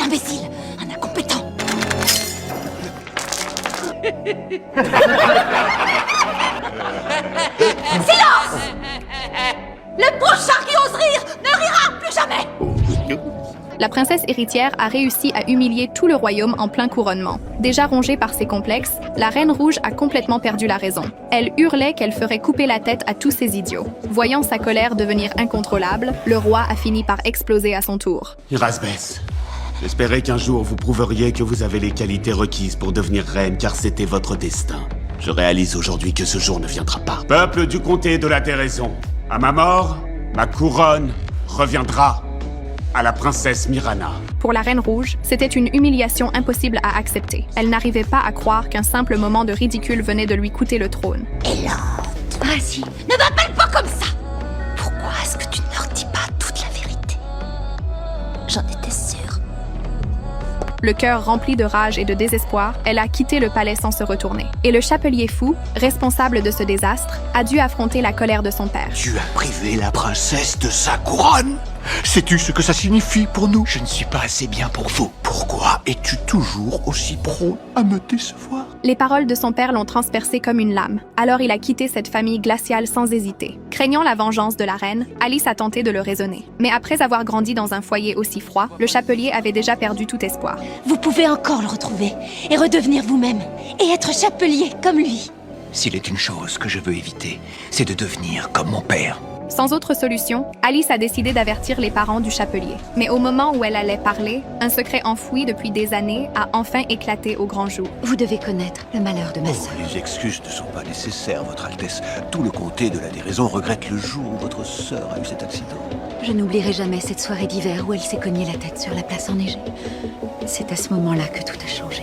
imbécile, un incompétent. Silence! Le prochain qui ose rire ne rira plus jamais! La princesse héritière a réussi à humilier tout le royaume en plein couronnement. Déjà rongée par ses complexes, la Reine Rouge a complètement perdu la raison. Elle hurlait qu'elle ferait couper la tête à tous ces idiots. Voyant sa colère devenir incontrôlable, le roi a fini par exploser à son tour. Erasbeth, j'espérais qu'un jour vous prouveriez que vous avez les qualités requises pour devenir reine, car c'était votre destin. Je réalise aujourd'hui que ce jour ne viendra pas. Peuple du comté de la Déraison, à ma mort, ma couronne reviendra à la princesse Myrana. Pour la Reine Rouge, c'était une humiliation impossible à accepter. Elle n'arrivait pas à croire qu'un simple moment de ridicule venait de lui coûter le trône. Élante, vas-y, ne m'appelle pas comme ça! Pourquoi est-ce que tu ne leur dis pas toute la vérité? J'en étais sûre. Le cœur rempli de rage et de désespoir, elle a quitté le palais sans se retourner. Et le chapelier fou, responsable de ce désastre, a dû affronter la colère de son père. Tu as privé la princesse de sa couronne? Sais-tu ce que ça signifie pour nous? Je ne suis pas assez bien pour vous. Pourquoi es-tu toujours aussi prompt à me décevoir? Les paroles de son père l'ont transpercé comme une lame. Alors il a quitté cette famille glaciale sans hésiter. Craignant la vengeance de la reine, Alice a tenté de le raisonner. Mais après avoir grandi dans un foyer aussi froid, le chapelier avait déjà perdu tout espoir. Vous pouvez encore le retrouver et redevenir vous-même et être chapelier comme lui. S'il est une chose que je veux éviter, c'est de devenir comme mon père. Sans autre solution, Alice a décidé d'avertir les parents du chapelier. Mais au moment où elle allait parler, un secret enfoui depuis des années a enfin éclaté au grand jour. Vous devez connaître le malheur de ma sœur. Les excuses ne sont pas nécessaires, Votre Altesse. Tout le comté de la Déraison regrette le jour où votre sœur a eu cet accident. Je n'oublierai jamais cette soirée d'hiver où elle s'est cognée la tête sur la place enneigée. C'est à ce moment-là que tout a changé.